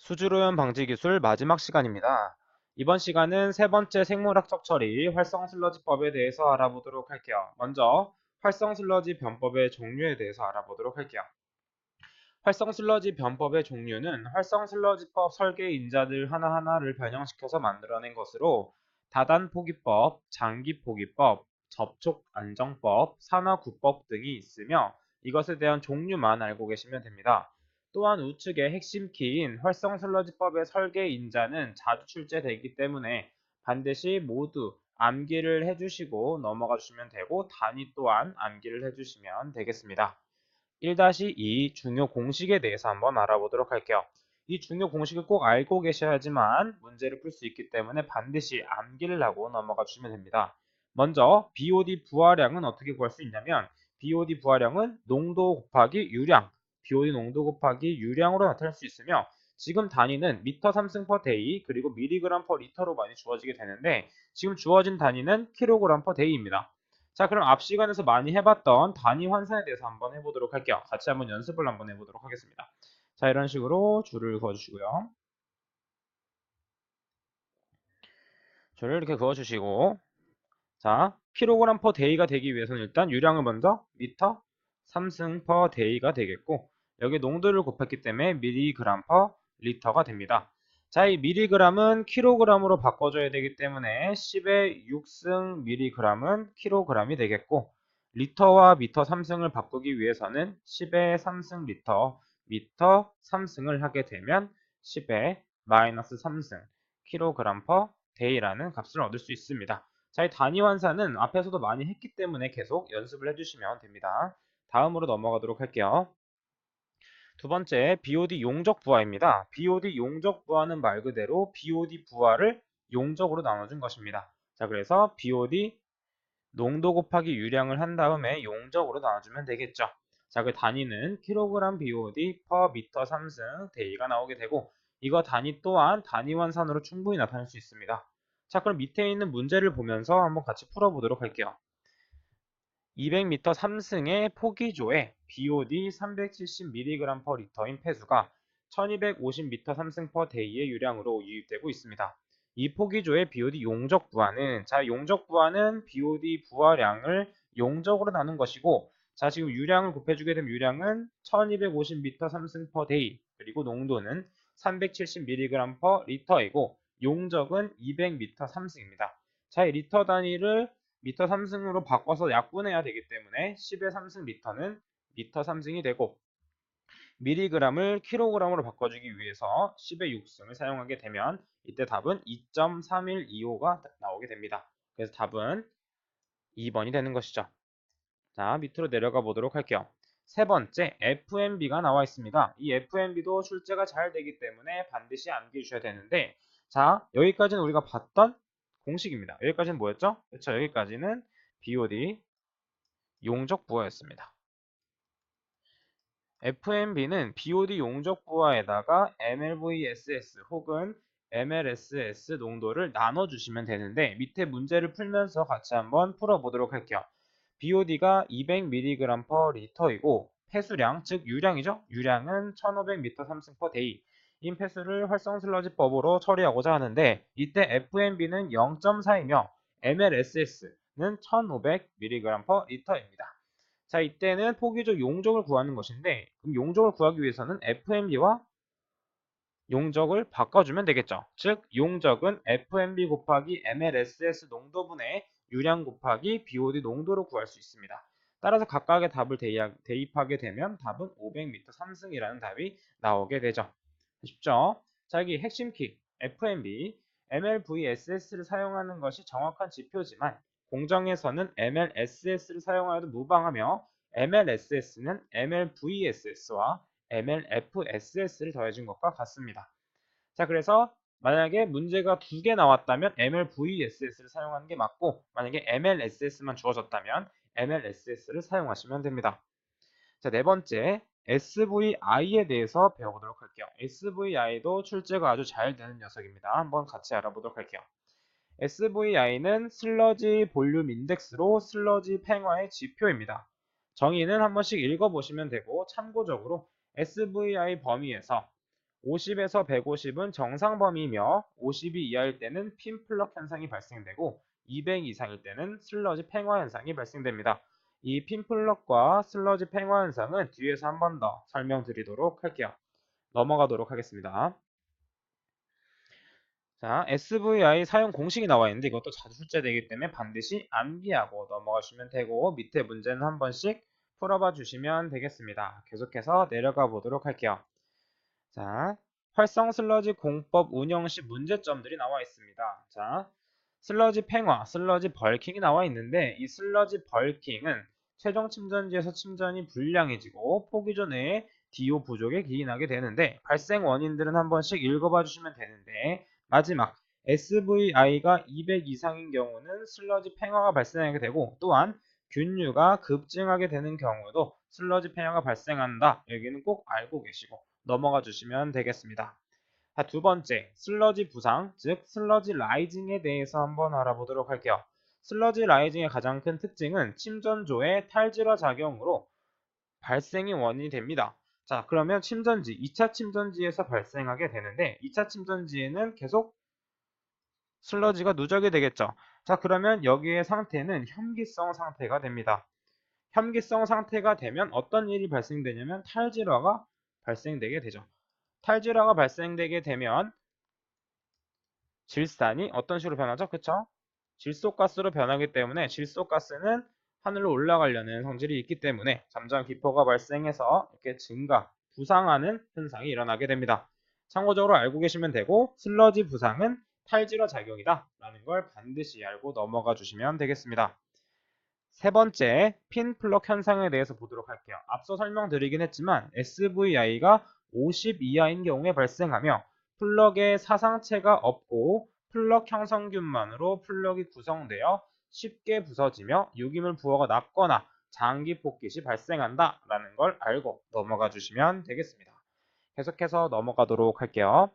수질오염 방지 기술 마지막 시간입니다. 이번 시간은 세 번째 생물학적 처리 활성 슬러지법에 대해서 알아보도록 할게요. 먼저 활성 슬러지 변법의 종류에 대해서 알아보도록 할게요. 활성 슬러지 변법의 종류는 활성 슬러지법 설계 인자들 하나하나를 변형시켜서 만들어낸 것으로 다단 포기법, 장기 포기법, 접촉 안정법, 산화구법 등이 있으며 이것에 대한 종류만 알고 계시면 됩니다. 또한 우측의 핵심 키인 활성 슬러지법의 설계 인자는 자주 출제되기 때문에 반드시 모두 암기를 해주시고 넘어가 주시면 되고 단위 또한 암기를 해주시면 되겠습니다. 1-2 중요 공식에 대해서 한번 알아보도록 할게요. 이 중요 공식을 꼭 알고 계셔야지만 문제를 풀 수 있기 때문에 반드시 암기를 하고 넘어가 주시면 됩니다. 먼저 BOD 부하량은 어떻게 구할 수 있냐면 BOD 부하량은 농도 곱하기 유량, BOD 농도 곱하기 유량으로 나타낼 수 있으며 지금 단위는 미터 3승 퍼 데이 그리고 밀리그램 퍼 리터로 많이 주어지게 되는데 지금 주어진 단위는 킬로그램 퍼 데이입니다. 자, 그럼 앞 시간에서 많이 해봤던 단위 환산에 대해서 한번 해보도록 할게요. 같이 한번 연습을 한번 해보도록 하겠습니다. 자, 이런 식으로 줄을 그어주시고요. 줄을 이렇게 그어주시고, 자, 킬로그램 퍼 데이가 되기 위해서는 일단 유량을 먼저 미터 3승 퍼 데이가 되겠고, 여기 농도를 곱했기 때문에 밀리그램 퍼 리터가 됩니다. 자, 이 밀리그램은 킬로그램으로 바꿔줘야 되기 때문에 10의 6승 밀리그램은 킬로그램이 되겠고 리터와 미터 3승을 바꾸기 위해서는 10의 3승 리터, 미터 3승을 하게 되면 10의 마이너스 3승 킬로그램 퍼 데이라는 값을 얻을 수 있습니다. 자, 이 단위 환산은 앞에서도 많이 했기 때문에 계속 연습을 해주시면 됩니다. 다음으로 넘어가도록 할게요. 두 번째, BOD 용적 부하입니다. BOD 용적 부하는 말 그대로 BOD 부하를 용적으로 나눠준 것입니다. 자, 그래서 BOD 농도 곱하기 유량을 한 다음에 용적으로 나눠주면 되겠죠. 자, 그 단위는 킬로그램 BOD per 미터 3승 데이가 나오게 되고 이거 단위 또한 단위 환산으로 충분히 나타낼 수 있습니다. 자, 그럼 밑에 있는 문제를 보면서 한번 같이 풀어보도록 할게요. 200m 3승의 포기조에 BOD 370mg per 리터인 폐수가 1250m 3승 per day의 유량으로 유입되고 있습니다. 이 포기조의 BOD 용적 부하는 용적 부하는 BOD 부하량을 용적으로 나눈 것이고 지금 유량을 곱해주게 되면 유량은 1250m 3승 per day 그리고 농도는 370mg per 리터이고 용적은 200m 3승입니다. 이 리터 단위를 미터 3승으로 바꿔서 약분해야 되기 때문에 10의 3승 리터는 미터 3승이 되고 밀리그램을 킬로그램으로 바꿔주기 위해서 10의 6승을 사용하게 되면 이때 답은 2.3125가 나오게 됩니다. 그래서 답은 2번이 되는 것이죠. 자, 밑으로 내려가 보도록 할게요. 세 번째, FMB가 나와 있습니다. 이 FMB도 출제가 잘 되기 때문에 반드시 암기해 주셔야 되는데 자, 여기까지는 우리가 봤던 공식입니다. 여기까지는 뭐였죠? 그렇죠. 여기까지는 BOD 용적 부하였습니다. FMB는 BOD 용적 부하에다가 MLVSS 혹은 MLSS 농도를 나눠주시면 되는데 밑에 문제를 풀면서 같이 한번 풀어보도록 할게요. BOD가 200mg per 리터이고 폐수량, 즉 유량이죠. 유량은 1500m 3승 per day. 인 폐수를 활성 슬러지법으로 처리하고자 하는데 이때 FMB는 0.4이며 MLSS는 1500mg per 리터입니다. 자, 이때는 포기적 용적을 구하는 것인데 그럼 용적을 구하기 위해서는 FMB와 용적을 바꿔주면 되겠죠. 즉 용적은 FMB 곱하기 MLSS 농도분의 유량 곱하기 BOD 농도로 구할 수 있습니다. 따라서 각각의 답을 대입하게 되면 답은 500m 3승이라는 답이 나오게 되죠. 쉽죠? 자, 여기 핵심 키 FMB, MLVSS를 사용하는 것이 정확한 지표지만 공정에서는 MLSS를 사용하여도 무방하며 MLSS는 MLVSS와 MLFSS를 더해준 것과 같습니다. 자, 그래서 만약에 문제가 두 개 나왔다면 MLVSS를 사용하는 게 맞고 만약에 MLSS만 주어졌다면 MLSS를 사용하시면 됩니다. 자, 네 번째 SVI에 대해서 배워보도록 할게요. SVI도 출제가 아주 잘 되는 녀석입니다. 한번 같이 알아보도록 할게요. SVI는 슬러지 볼륨 인덱스로 슬러지 팽화의 지표입니다. 정의는 한 번씩 읽어보시면 되고 참고적으로 SVI 범위에서 50에서 150은 정상 범위이며 50이 이하일 때는 핀플럭 현상이 발생되고 200 이상일 때는 슬러지 팽화 현상이 발생됩니다. 이 핀플럭과 슬러지 팽화 현상은 뒤에서 한 번 더 설명드리도록 할게요. 넘어가도록 하겠습니다. 자, SVI 사용 공식이 나와 있는데 이것도 자주 출제되기 때문에 반드시 암기하고 넘어가시면 되고 밑에 문제는 한 번씩 풀어봐 주시면 되겠습니다. 계속해서 내려가 보도록 할게요. 자, 활성 슬러지 공법 운영 시 문제점들이 나와 있습니다. 자, 슬러지 팽화, 슬러지 벌킹이 나와 있는데 이 슬러지 벌킹은 최종 침전지에서 침전이 불량해지고 포기조 내에 DO 부족에 기인하게 되는데 발생 원인들은 한 번씩 읽어봐 주시면 되는데 마지막 SVI가 200 이상인 경우는 슬러지 팽화가 발생하게 되고 또한 균류가 급증하게 되는 경우도 슬러지 팽화가 발생한다. 여기는 꼭 알고 계시고 넘어가 주시면 되겠습니다. 자, 두 번째, 슬러지 부상, 즉 슬러지 라이징에 대해서 한번 알아보도록 할게요. 슬러지 라이징의 가장 큰 특징은 침전조의 탈질화 작용으로 발생이 원인이 됩니다. 자, 그러면 침전지, 2차 침전지에서 발생하게 되는데 2차 침전지에는 계속 슬러지가 누적이 되겠죠. 자, 그러면 여기의 상태는 혐기성 상태가 됩니다. 혐기성 상태가 되면 어떤 일이 발생되냐면 탈질화가 발생되게 되죠. 탈질화가 발생되게 되면 질산이 어떤 식으로 변하죠? 그쵸? 질소가스로 변하기 때문에 질소가스는 하늘로 올라가려는 성질이 있기 때문에 잠정 기포가 발생해서 이렇게 증가, 부상하는 현상이 일어나게 됩니다. 참고적으로 알고 계시면 되고 슬러지 부상은 탈질화 작용이다 라는 걸 반드시 알고 넘어가 주시면 되겠습니다. 세 번째, 핀 플럭 현상에 대해서 보도록 할게요. 앞서 설명드리긴 했지만 SVI가 50 이하인 경우에 발생하며 플럭에 사상체가 없고 플럭 형성균만으로 플럭이 구성되어 쉽게 부서지며 유기물 부하가 낮거나 장기 폭깃이 발생한다 라는 걸 알고 넘어가 주시면 되겠습니다. 계속해서 넘어가도록 할게요.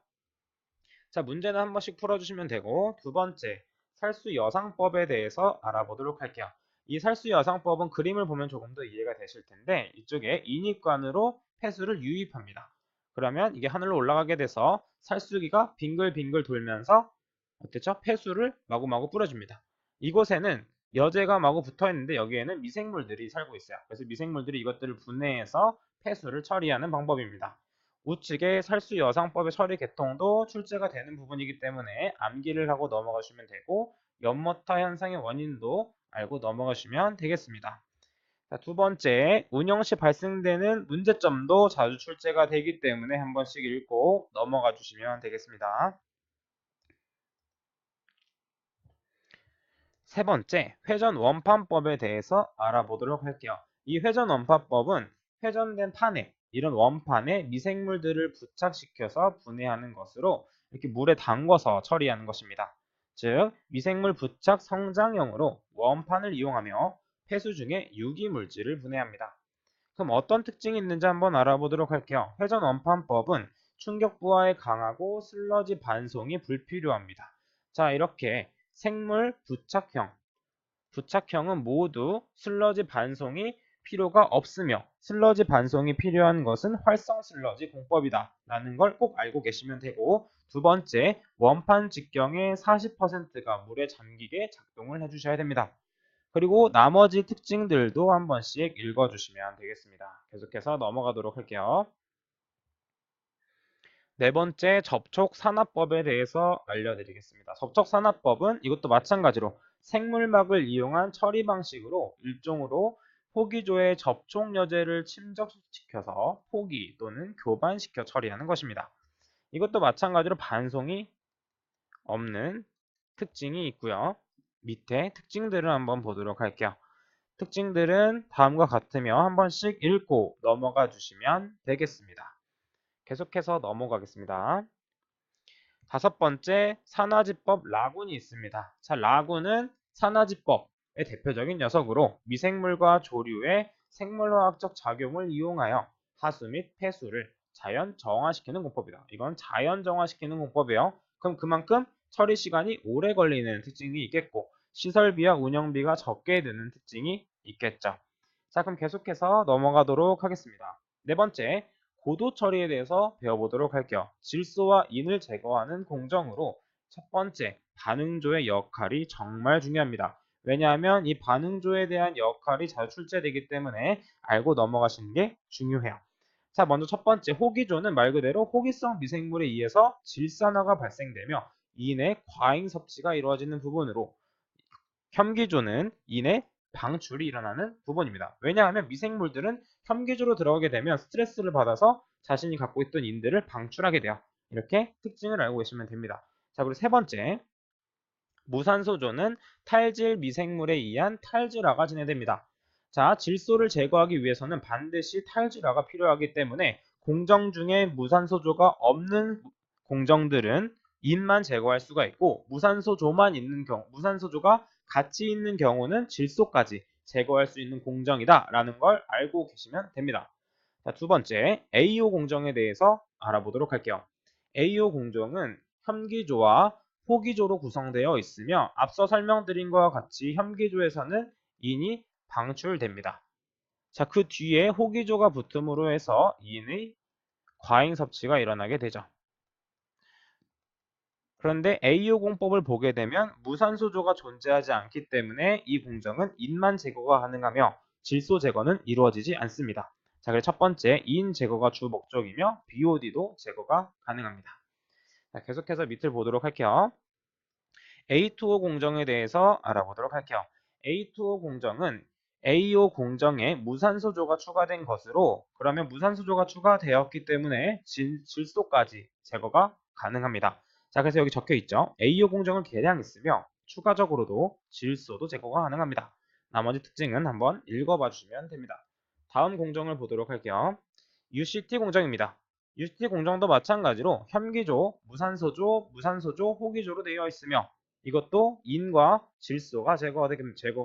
자, 문제는 한 번씩 풀어주시면 되고 두 번째, 살수여상법에 대해서 알아보도록 할게요. 이 살수여상법은 그림을 보면 조금 더 이해가 되실 텐데 이쪽에 인입관으로 폐수를 유입합니다. 그러면 이게 하늘로 올라가게 돼서 살수기가 빙글빙글 돌면서 어땠죠? 폐수를 마구마구 뿌려줍니다. 이곳에는 여제가 마구 붙어 있는데 여기에는 미생물들이 살고 있어요. 그래서 미생물들이 이것들을 분해해서 폐수를 처리하는 방법입니다. 우측의 살수여상법의 처리 계통도 출제가 되는 부분이기 때문에 암기를 하고 넘어가시면 되고 연모타 현상의 원인도 알고 넘어가시면 되겠습니다. 자, 두 번째, 운영 시 발생되는 문제점도 자주 출제가 되기 때문에 한 번씩 읽고 넘어가 주시면 되겠습니다. 세 번째, 회전 원판법에 대해서 알아보도록 할게요. 이 회전 원판법은 회전된 판에 이런 원판에 미생물들을 부착시켜서 분해하는 것으로 이렇게 물에 담궈서 처리하는 것입니다. 즉, 미생물 부착 성장형으로 원판을 이용하며 폐수 중에 유기물질을 분해합니다. 그럼 어떤 특징이 있는지 한번 알아보도록 할게요. 회전 원판법은 충격 부하에 강하고 슬러지 반송이 불필요합니다. 자, 이렇게 생물 부착형은 모두 슬러지 반송이 필요가 없으며 슬러지 반송이 필요한 것은 활성 슬러지 공법이다 라는 걸 꼭 알고 계시면 되고 두 번째, 원판 직경의 40%가 물에 잠기게 작동을 해주셔야 됩니다. 그리고 나머지 특징들도 한 번씩 읽어주시면 되겠습니다. 계속해서 넘어가도록 할게요. 네 번째, 접촉산화법에 대해서 알려드리겠습니다. 접촉산화법은 이것도 마찬가지로 생물막을 이용한 처리 방식으로 일종으로 포기조의 접촉여제를 침적시켜서 포기 또는 교반시켜 처리하는 것입니다. 이것도 마찬가지로 반송이 없는 특징이 있고요. 밑에 특징들을 한번 보도록 할게요. 특징들은 다음과 같으며 한 번씩 읽고 넘어가 주시면 되겠습니다. 계속해서 넘어가겠습니다. 다섯 번째, 산화지법 라군이 있습니다. 자, 라군은 산화지법의 대표적인 녀석으로 미생물과 조류의 생물화학적 작용을 이용하여 하수 및 폐수를 자연 정화시키는 공법이다. 이건 자연 정화시키는 공법이에요. 그럼 그만큼 처리 시간이 오래 걸리는 특징이 있겠고 시설비와 운영비가 적게 드는 특징이 있겠죠. 자, 그럼 계속해서 넘어가도록 하겠습니다. 네 번째, 고도 처리에 대해서 배워보도록 할게요. 질소와 인을 제거하는 공정으로 첫 번째, 반응조의 역할이 정말 중요합니다. 왜냐하면 이 반응조에 대한 역할이 자주 출제되기 때문에 알고 넘어가시는 게 중요해요. 자, 먼저 첫 번째, 호기조는 말 그대로 호기성 미생물에 의해서 질산화가 발생되며 인의 과잉 섭취가 이루어지는 부분으로, 혐기조는 인의 방출이 일어나는 부분입니다. 왜냐하면 미생물들은 혐기조로 들어가게 되면 스트레스를 받아서 자신이 갖고 있던 인들을 방출하게 돼요. 이렇게 특징을 알고 계시면 됩니다. 자, 그리고 세 번째, 무산소조는 탈질 미생물에 의한 탈질화가 진행됩니다. 자, 질소를 제거하기 위해서는 반드시 탈질화가 필요하기 때문에 공정 중에 무산소조가 없는 공정들은 인만 제거할 수가 있고, 무산소조만 있는 경우, 무산소조가 같이 있는 경우는 질소까지 제거할 수 있는 공정이다라는 걸 알고 계시면 됩니다. 자, 두 번째, AO 공정에 대해서 알아보도록 할게요. AO 공정은 혐기조와 호기조로 구성되어 있으며, 앞서 설명드린 것과 같이 혐기조에서는 인이 방출됩니다. 자, 그 뒤에 호기조가 붙음으로 해서 인의 과잉 섭취가 일어나게 되죠. 그런데 AO 공법을 보게 되면 무산소조가 존재하지 않기 때문에 이 공정은 인만 제거가 가능하며 질소 제거는 이루어지지 않습니다. 자, 그래서 첫 번째, 인 제거가 주 목적이며 BOD도 제거가 가능합니다. 자, 계속해서 밑을 보도록 할게요. A2O 공정에 대해서 알아보도록 할게요. A2O 공정은 AO 공정에 무산소조가 추가된 것으로, 그러면 무산소조가 추가되었기 때문에 질소까지 제거가 가능합니다. 자, 그래서 여기 적혀 있죠. AO 공정을 개량했으며 추가적으로도 질소도 제거가 가능합니다. 나머지 특징은 한번 읽어봐 주시면 됩니다. 다음 공정을 보도록 할게요. UCT 공정입니다. UCT 공정도 마찬가지로 혐기조, 무산소조, 호기조로 되어 있으며 이것도 인과 질소가 제거가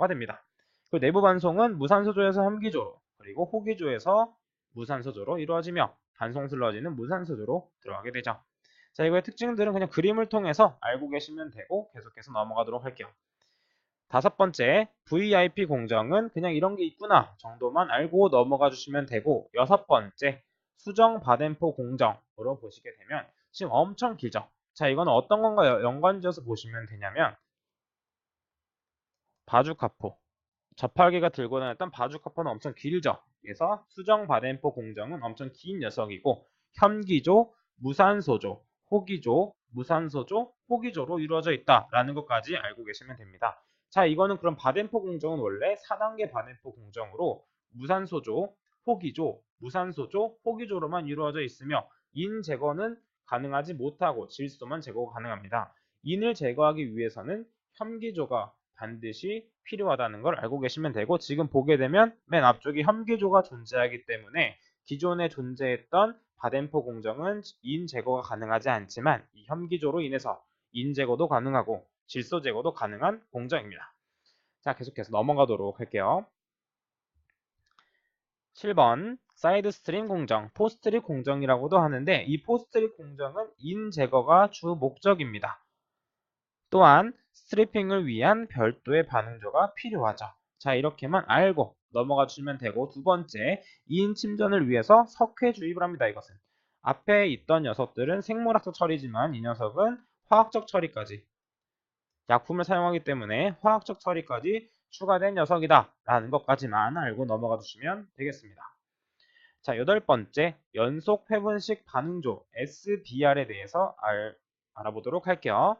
됩니다. 그 내부 반송은 무산소조에서 혐기조로, 그리고 호기조에서 무산소조로 이루어지며 반송 슬러지는 무산소조로 들어가게 되죠. 자, 이거의 특징들은 그냥 그림을 통해서 알고 계시면 되고 계속해서 넘어가도록 할게요. 다섯 번째, VIP 공정은 그냥 이런 게 있구나 정도만 알고 넘어가 주시면 되고, 여섯 번째, 수정 바덴포 공정으로 보시게 되면 지금 엄청 길죠. 자, 이거는 어떤 건가 연관지어서 보시면 되냐면, 바주카포, 저팔계가 들고 다녔던 바주카포는 엄청 길죠. 그래서 수정 바덴포 공정은 엄청 긴 녀석이고, 혐기조, 무산소조, 호기조, 무산소조, 호기조로 이루어져 있다라는 것까지 알고 계시면 됩니다. 자, 이거는 그럼 바덴포 공정은 원래 4단계 바덴포 공정으로 무산소조, 호기조, 무산소조, 호기조로만 이루어져 있으며 인 제거는 가능하지 못하고 질소만 제거가 가능합니다. 인을 제거하기 위해서는 혐기조가 반드시 필요하다는 걸 알고 계시면 되고, 지금 보게 되면 맨 앞쪽에 혐기조가 존재하기 때문에 기존에 존재했던 바덴포 공정은 인 제거가 가능하지 않지만 이 혐기조로 인해서 인 제거도 가능하고 질소 제거도 가능한 공정입니다. 자, 계속해서 넘어가도록 할게요. 7번 사이드 스트림 공정, 포스트립 공정이라고도 하는데, 이 포스트립 공정은 인 제거가 주 목적입니다. 또한 스트리핑을 위한 별도의 반응조가 필요하죠. 자, 이렇게만 알고 넘어가 주시면 되고, 두 번째, 2인 침전을 위해서 석회 주입을 합니다. 이것은 앞에 있던 녀석들은 생물학적 처리지만 이 녀석은 화학적 처리까지, 약품을 사용하기 때문에 화학적 처리까지 추가된 녀석이다 라는 것까지만 알고 넘어가 주시면 되겠습니다. 자, 여덟 번째, 연속 회분식 반응조 SBR에 대해서 알아보도록 할게요.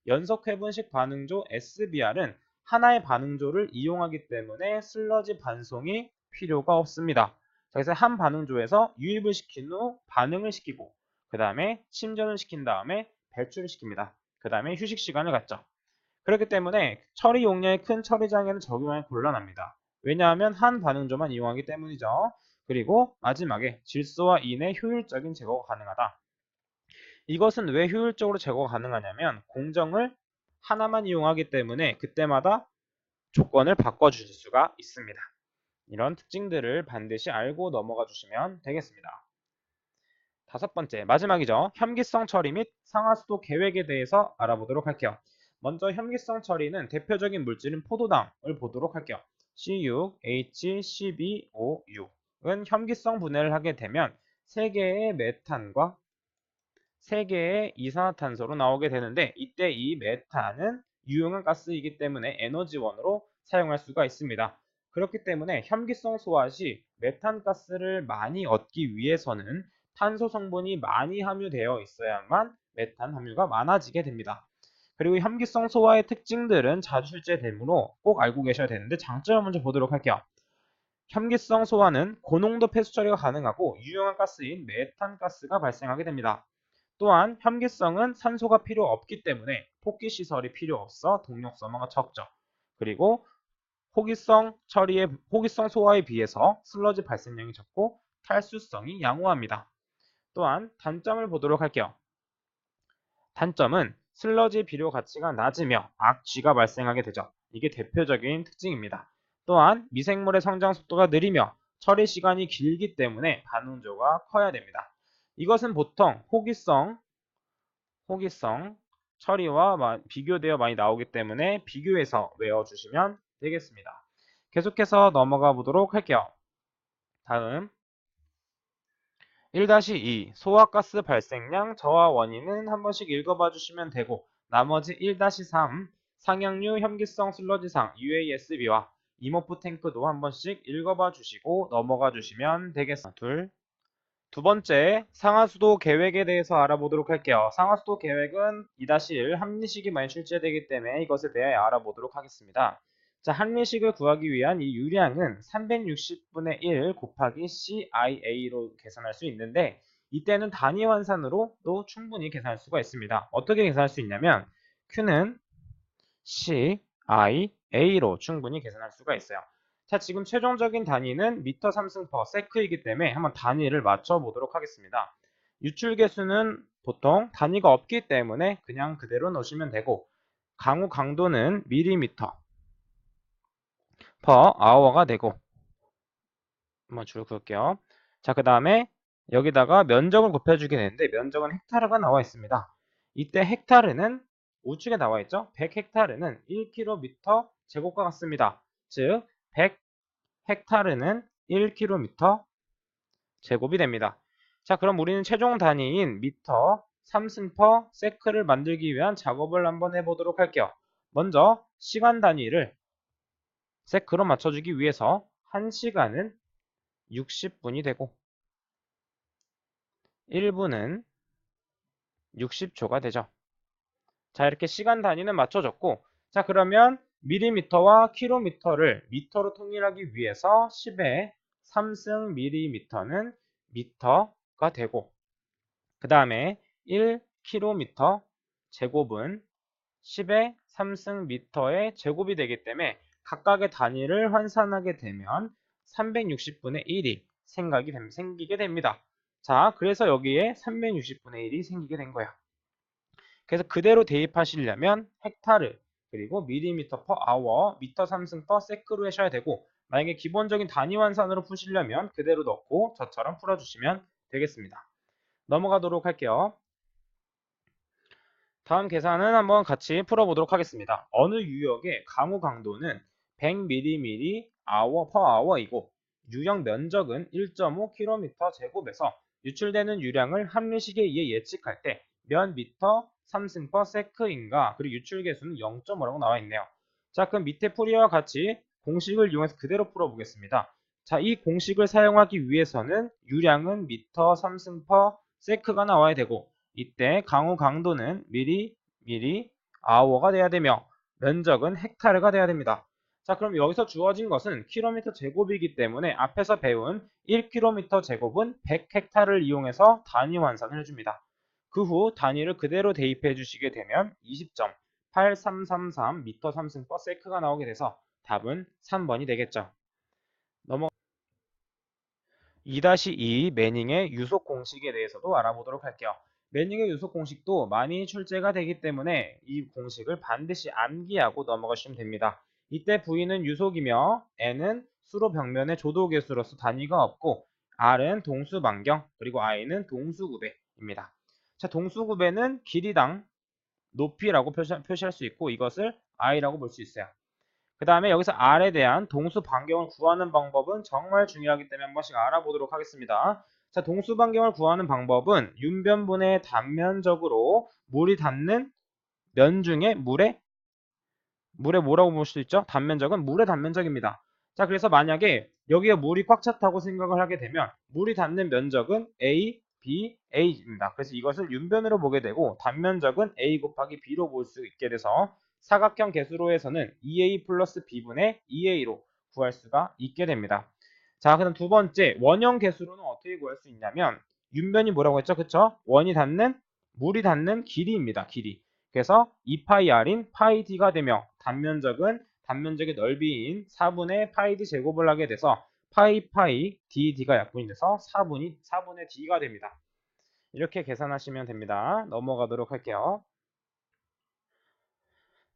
연속 회분식 반응조 SBR은 하나의 반응조를 이용하기 때문에 슬러지 반송이 필요가 없습니다. 자, 그래서 한 반응조에서 유입을 시킨 후 반응을 시키고, 그 다음에 침전을 시킨 다음에 배출을 시킵니다. 그 다음에 휴식 시간을 갖죠. 그렇기 때문에 처리 용량이 큰 처리장에는 적용하기 곤란합니다. 왜냐하면 한 반응조만 이용하기 때문이죠. 그리고 마지막에 질소와 인의 효율적인 제거가 가능하다. 이것은 왜 효율적으로 제거가 가능하냐면 공정을 하나만 이용하기 때문에 그때마다 조건을 바꿔주실 수가 있습니다. 이런 특징들을 반드시 알고 넘어가 주시면 되겠습니다. 다섯 번째, 마지막이죠. 혐기성 처리 및 상하수도 계획에 대해서 알아보도록 할게요. 먼저 혐기성 처리는 대표적인 물질인 포도당을 보도록 할게요. C6H12O6은 혐기성 분해를 하게 되면 3개의 메탄과 3개의 이산화탄소로 나오게 되는데, 이때 이 메탄은 유용한 가스이기 때문에 에너지원으로 사용할 수가 있습니다. 그렇기 때문에 현기성 소화 시 메탄가스를 많이 얻기 위해서는 탄소 성분이 많이 함유되어 있어야만 메탄 함유가 많아지게 됩니다. 그리고 현기성 소화의 특징들은 자주 실제되므로 꼭 알고 계셔야 되는데, 장점을 먼저 보도록 할게요. 현기성 소화는 고농도 폐수 처리가 가능하고 유용한 가스인 메탄가스가 발생하게 됩니다. 또한 현기성은 산소가 필요 없기 때문에 폭기 시설이 필요 없어 동력 소모가 적죠. 그리고 호기성 소화에 비해서 슬러지 발생량이 적고 탈수성이 양호합니다. 또한 단점을 보도록 할게요. 단점은 슬러지 비료 가치가 낮으며 악취가 발생하게 되죠. 이게 대표적인 특징입니다. 또한 미생물의 성장 속도가 느리며 처리 시간이 길기 때문에 반응조가 커야 됩니다. 이것은 보통 호기성 처리와 비교되어 많이 나오기 때문에 비교해서 외워주시면 되겠습니다. 계속해서 넘어가 보도록 할게요. 다음 1-2 소화가스 발생량 저하 원인은 한 번씩 읽어봐 주시면 되고, 나머지 1-3 상향류 현기성 슬러지상 UASB와 이모프 탱크도 한 번씩 읽어봐 주시고 넘어가 주시면 되겠습니다. 두 번째, 상하수도 계획에 대해서 알아보도록 할게요. 상하수도 계획은 2-1 합리식이 많이 출제되기 때문에 이것에 대해 알아보도록 하겠습니다. 자, 합리식을 구하기 위한 이 유량은 360분의 1 곱하기 CIA로 계산할 수 있는데, 이때는 단위 환산으로도 충분히 계산할 수가 있습니다. 어떻게 계산할 수 있냐면 Q는 CIA로 충분히 계산할 수가 있어요. 자, 지금 최종적인 단위는 미터 3승 퍼 세크이기 때문에 한번 단위를 맞춰보도록 하겠습니다. 유출 개수는 보통 단위가 없기 때문에 그냥 그대로 넣으시면 되고, 강우 강도는 밀리미터 퍼 아워가 되고, 한번 줄을 그을게요. 자, 그 다음에 여기다가 면적을 곱해주게 되는데, 면적은 헥타르가 나와 있습니다. 이때 헥타르는 우측에 나와 있죠. 100헥타르는 1km 제곱과 같습니다. 즉 100헥타르는 1km 제곱이 됩니다. 자, 그럼 우리는 최종 단위인 미터 3승 퍼 세크를 만들기 위한 작업을 한번 해보도록 할게요. 먼저 시간 단위를 세크로 맞춰주기 위해서 1시간은 60분이 되고 1분은 60초가 되죠. 자, 이렇게 시간 단위는 맞춰졌고, 자, 그러면 밀리미터와 킬로미터를 미터로 통일하기 위해서 10의 3승 밀리미터는 미터가 되고, 그 다음에 1km 제곱은 10의 3승 미터의 제곱이 되기 때문에 각각의 단위를 환산하게 되면 360분의 1이 생기게 됩니다. 자, 그래서 여기에 360분의 1이 생기게 된 거야. 그래서 그대로 대입하시려면 헥타르 그리고 밀리미터 퍼 아워 미터 3승 퍼 세크로 하셔야 되고, 만약에 기본적인 단위 환산으로 푸시려면 그대로 넣고 저처럼 풀어주시면 되겠습니다. 넘어가도록 할게요. 다음 계산은 한번 같이 풀어보도록 하겠습니다. 어느 유역의 강우 강도는 100mm per hour이고 유역 면적은 1.5km 제곱에서 유출되는 유량을 합리식에 의해 예측할 때 몇 미터 3승 per sec인가, 그리고 유출 개수는 0.5라고 나와 있네요. 자, 그럼 밑에 풀이와 같이 공식을 이용해서 그대로 풀어보겠습니다. 자, 이 공식을 사용하기 위해서는 유량은 미터 3승 per sec가 나와야 되고, 이때 강우 강도는 미리 아워가 돼야 되며 면적은 헥타르가 돼야 됩니다. 자, 그럼 여기서 주어진 것은 킬로미터 제곱이기 때문에 앞에서 배운 1km 제곱은 100헥타르를 이용해서 단위 환산을 해줍니다. 그 후 단위를 그대로 대입해 주시게 되면 20.8333 미터 3승 퍼 세크가 나오게 돼서 답은 3번이 되겠죠. 2-2 매닝의 유속 공식에 대해서도 알아보도록 할게요. 매닝의 유속 공식도 많이 출제가 되기 때문에 이 공식을 반드시 암기하고 넘어가시면 됩니다. 이때 V는 유속이며 N은 수로 벽면의 조도 개수로서 단위가 없고 R은 동수 반경, 그리고 I는 동수 구배입니다. 자, 동수 구배는 길이당 높이라고 표시할 수 있고 이것을 I라고 볼 수 있어요. 그 다음에 여기서 R에 대한 동수 반경을 구하는 방법은 정말 중요하기 때문에 한 번씩 알아보도록 하겠습니다. 자, 동수반경을 구하는 방법은 윤변분의 단면적으로 물이 닿는 면 중에 물의 뭐라고 볼 수 있죠? 단면적은 물의 단면적입니다. 자, 그래서 만약에 여기에 물이 꽉 찼다고 생각을 하게 되면 물이 닿는 면적은 A, B, A입니다. 그래서 이것을 윤변으로 보게 되고 단면적은 A 곱하기 B로 볼 수 있게 돼서 사각형 개수로에서는 2A 플러스 B분의 2A로 구할 수가 있게 됩니다. 자, 그럼 두 번째 원형 개수로는 어떻게 구할 수 있냐면 윤변이 뭐라고 했죠? 그쵸? 물이 닿는 길이입니다. 길이. 그래서 2파이 r인 파이 d가 되며 단면적은 단면적의 넓이인 4분의 파이 d 제곱을 하게 돼서 파이 d가 약분이 돼서 4분의 d가 됩니다. 이렇게 계산하시면 됩니다. 넘어가도록 할게요.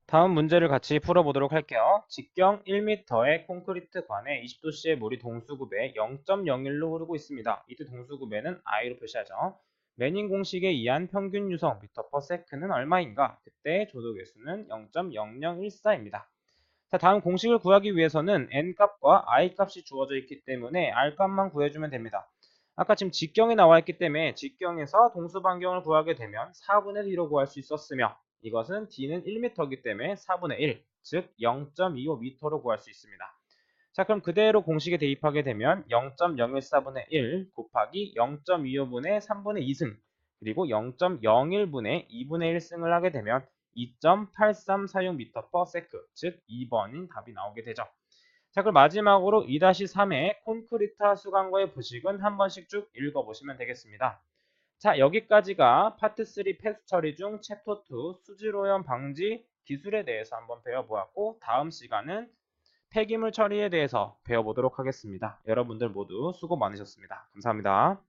다음 문제를 같이 풀어보도록 할게요. 직경 1m의 콘크리트 관에 20도씨의 물이 동수급에 0.01로 흐르고 있습니다. 이때 동수급에는 I로 표시하죠. 매닝 공식에 의한 평균 유성 m/s는 얼마인가? 그때 조도계수는 0.0014입니다. 자, 다음 공식을 구하기 위해서는 n값과 i값이 주어져 있기 때문에 r값만 구해주면 됩니다. 아까 지금 직경이 나와 있기 때문에 직경에서 동수반경을 구하게 되면 4분의 d로 구할 수 있었으며 이것은 d는 1m이기 때문에 4분의 1, 즉 0.25m로 구할 수 있습니다. 자, 그럼 그대로 공식에 대입하게 되면 0.014분의 1 곱하기 0.25분의 3분의 2승 그리고 0.01분의 2분의 1승을 하게 되면 2.8346m/s, 즉 2번인 답이 나오게 되죠. 자, 그럼 마지막으로 2-3의 콘크리트 하수관과의 부식은 한 번씩 쭉 읽어보시면 되겠습니다. 자, 여기까지가 파트 3 폐수 처리 중 챕터 2 수질오염 방지 기술에 대해서 한번 배워보았고 다음 시간은 폐기물 처리에 대해서 배워보도록 하겠습니다. 여러분들 모두 수고 많으셨습니다. 감사합니다.